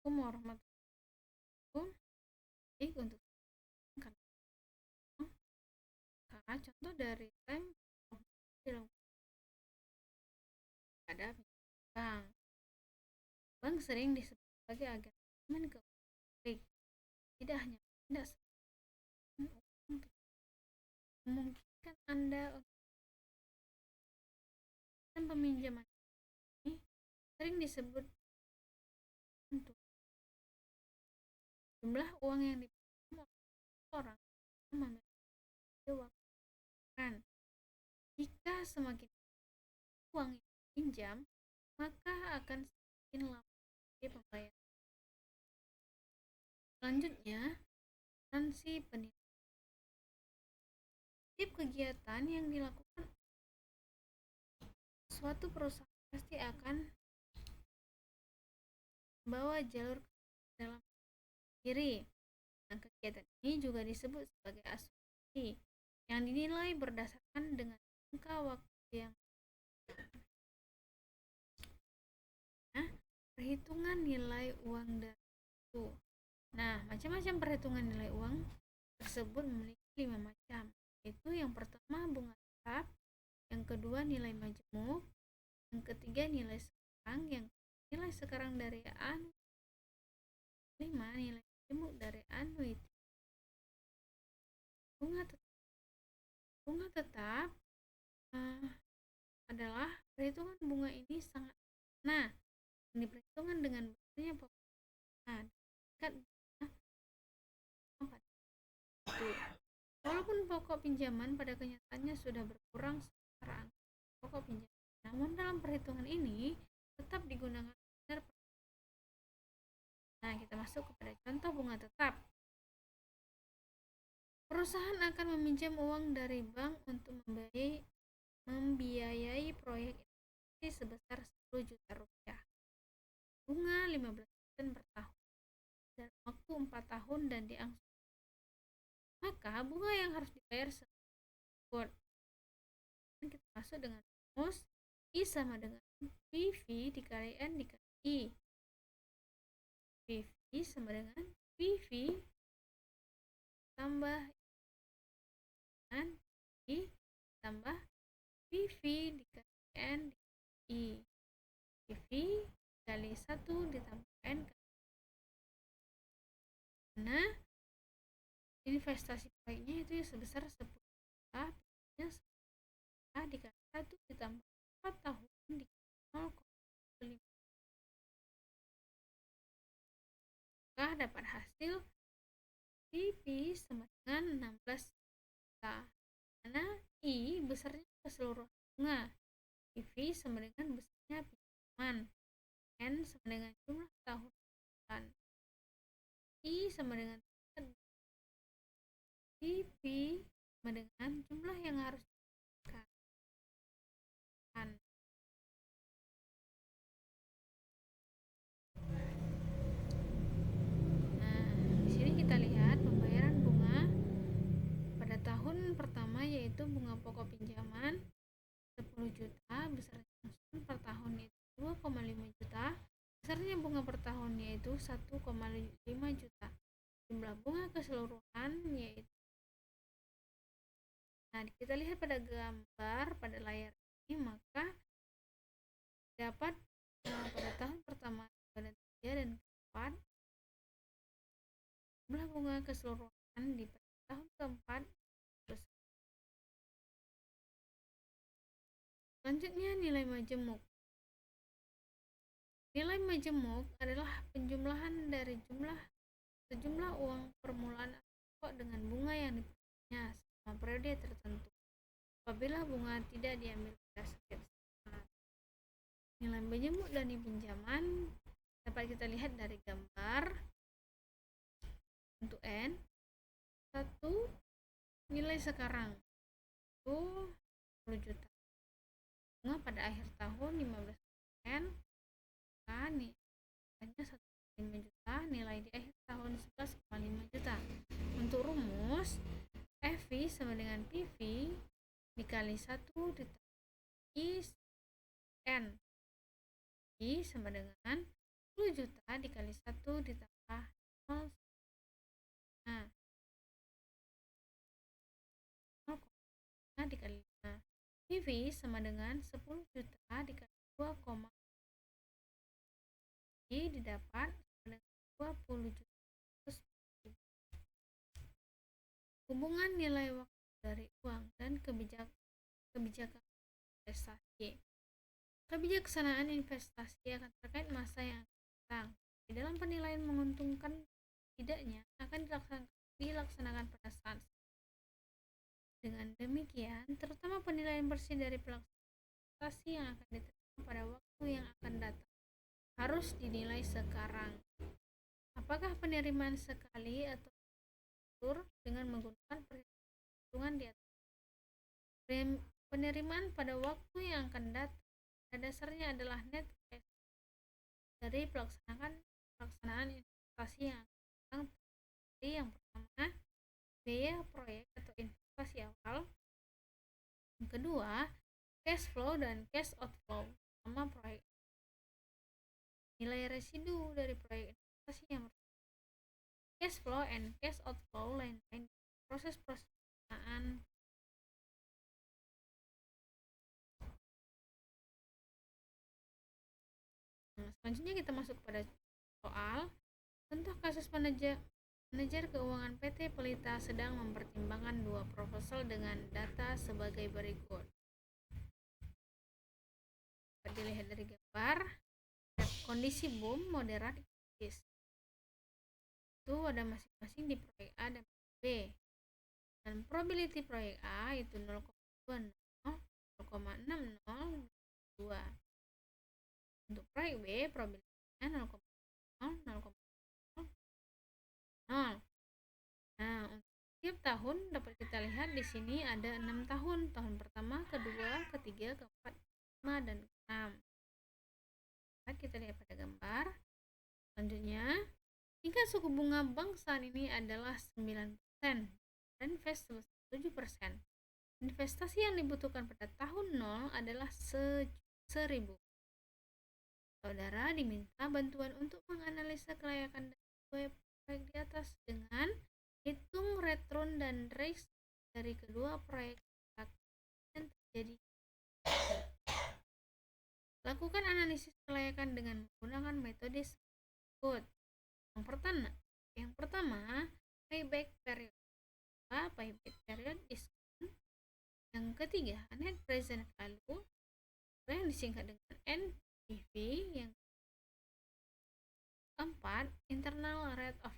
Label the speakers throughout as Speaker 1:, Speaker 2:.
Speaker 1: Assalamualaikum warahmatullahi wabarakatuh. Baik, untuk contoh dari lem dalam ada bank. Bank sering disebut sebagai agen keuangan publik. Tidak hanya tidak memungkinkan Anda dan peminjaman ini sering disebut untuk jumlah uang yang dipinjam oleh orang memiliki waktu. Jika semakin uang yang dipinjam, maka akan semakin lama pembayaran. Selanjutnya, asuransi penilaian. Setiap kegiatan yang dilakukan suatu perusahaan pasti akan membawa jalur dalam diri. Nah, kegiatan ini juga disebut sebagai asuransi yang dinilai berdasarkan dengan jangka waktu yang perhitungan nilai uang dari itu. Nah, macam-macam perhitungan nilai uang tersebut memiliki 5 macam, yaitu yang pertama bunga tetap, yang kedua nilai majemuk, yang ketiga nilai sekarang, yang nilai sekarang dari lima nilai majemuk dari anuiti. Bunga tetap adalah perhitungan bunga ini sangat diperhitungkan dengan besarnya pokok walaupun pokok pinjaman pada kenyataannya sudah berkurang secara angka pokok pinjaman, namun dalam perhitungan ini tetap digunakan benar. Nah, kita masuk kepada contoh bunga tetap. Perusahaan akan meminjam uang dari bank untuk membiayai proyek investasi sebesar 10 juta rupiah. Bunga 15% per tahun dalam waktu 4 tahun dan diangsur. Maka bunga yang harus dibayar tersebut kita masuk dengan rumus I sama dengan PV dikali N dikali I. PV sama dengan PV tambah dengan I tambah PV dikali N dikali I. PV kali 1 ditambah N kali. Nah, investasi proyeknya itu sebesar 10 juta, dikali 1 ditambah 4 tahun dikali 0,5. Maka dapat hasil PV sama dengan 16 juta. Karena I besarnya keseluruhan bunga, PV sama dengan besarnya pinjaman, N sama dengan jumlah tahun depan, I sama dengan PV sama dengan jumlah yang harus diberikan. Nah, di sini kita lihat pembayaran bunga pada tahun pertama, yaitu bunga pokok pinjaman 10 juta, besarnya per tahun yaitu 2,5 juta, besarnya bunga per tahun yaitu 1,5 juta. Jumlah bunga keseluruhan yaitu, nah kita lihat pada gambar pada layar ini, maka dapat pada tahun pertama, pada 3 dan 4 jumlah bunga keseluruhan di tahun keempat. Selanjutnya nilai majemuk. Nilai majemuk adalah penjumlahan dari sejumlah uang permulaan pokok dengan bunga yang dipunyai selama periode tertentu. Apabila bunga tidak diambil pada setiap saat. Nilai majemuk dan pinjaman dapat kita lihat dari gambar. Untuk N, 1 nilai sekarang itu 10 juta. Bunga pada akhir tahun 15%, maka nilainya 1,5 juta, nilai di akhir tahun 11,5 juta. Untuk rumus FV sama dengan PV dikali 1 ditambah I N. I sama dengan 10 juta dikali 1 ditambah 0. Nah, 0,5 dikali 5. PV sama dengan 10 juta dikali 2, didapat sama dengan 20 juta. Hubungan nilai waktu dari uang dan kebijakan investasi. Kebijaksanaan investasi akan terkait masa yang akan datang. Di dalam penilaian menguntungkan tidaknya akan dilaksanakan pada saat. Dengan demikian, terutama penilaian bersih dari pelaksanaan investasi yang akan diterima pada waktu yang akan datang harus dinilai sekarang. Apakah penerimaan sekali atau dengan menggunakan perhitungan di atas. Penerimaan pada waktu yang akan datang pada dasarnya adalah net cash dari pelaksanaan investasi yang akan datang. Yang pertama, biaya proyek atau investasi awal. Yang kedua, cash flow dan cash outflow sama proyek. Nilai residu dari proyek investasi yang cash flow and cash outflow lain-lain proses pelaksanaan. Selanjutnya kita masuk pada soal contoh kasus manajer keuangan PT Pelita sedang mempertimbangkan 2 proposal dengan data sebagai berikut. Dilihat dari gambar, kondisi boom moderat kritis itu ada masing-masing di proyek A dan B, dan probability proyek A itu 0,20, 0,60, 2. Untuk proyek B probabilitasnya 0,0, 0,0. Nah, untuk setiap tahun dapat kita lihat di sini ada 6 tahun. Tahun pertama, kedua, ketiga, keempat, 5 dan 6. Kita lihat pada gambar. Selanjutnya, tingkat suku bunga bank saat ini adalah 9% dan Fed 7%. Investasi yang dibutuhkan pada tahun 0 adalah 1.000. Saudara diminta bantuan untuk menganalisa kelayakan dari proyek di atas dengan hitung return dan risk dari kedua proyek yang terjadi. Lakukan analisis kelayakan dengan menggunakan metode berikut. Yang pertama, payback period. Payback period diskon. Yang ketiga, net present value yang disingkat dengan NPV. Yang keempat, internal rate of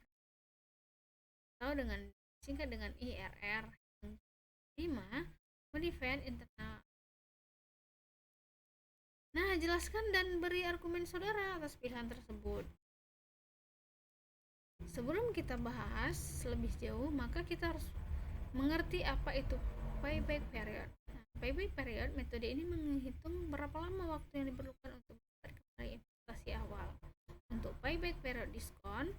Speaker 1: atau dengan disingkat dengan IRR. Yang kelima, modified internal. Nah, jelaskan dan beri argumen saudara atas pilihan tersebut. Sebelum kita bahas lebih jauh, maka kita harus mengerti apa itu payback period. Nah, payback period, metode ini menghitung berapa lama waktu yang diperlukan untuk membayar kembali investasi awal. Untuk payback period diskon,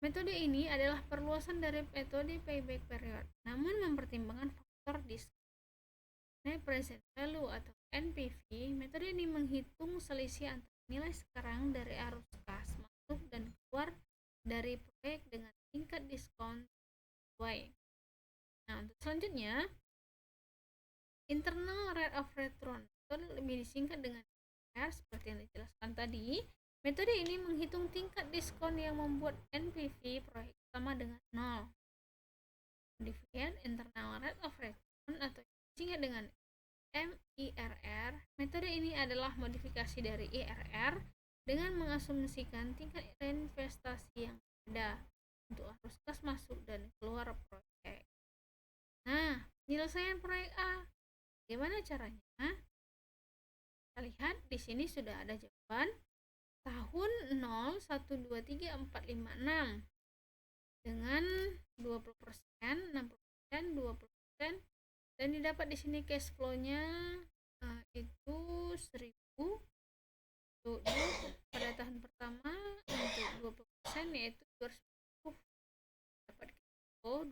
Speaker 1: metode ini adalah perluasan dari metode payback period, namun mempertimbangkan faktor diskon. Net present value atau NPV, metode ini menghitung selisih antara nilai sekarang dari arus kas masuk dan keluar dari proyek dengan tingkat diskon sesuai. Nah, untuk selanjutnya, internal rate of return atau lebih disingkat dengan IRR seperti yang dijelaskan tadi. Metode ini menghitung tingkat diskon yang membuat NPV proyek sama dengan 0. Modified internal rate of return atau disingkat dengan MIRR. Metode ini adalah modifikasi dari IRR dengan mengasumsikan tingkat investasi yang ada untuk arus kas masuk dan keluar proyek. Nah, penyelesaian proyek A, bagaimana caranya? Kita lihat di sini sudah ada jawaban tahun 0, 1, 2, 3, 4, 5, 6 dengan 20%, 60%, 20%, dan didapat di sini cash flow-nya itu 1.000 untuk pada tahun pertama. Untuk 20% yaitu 250, dapat cash flow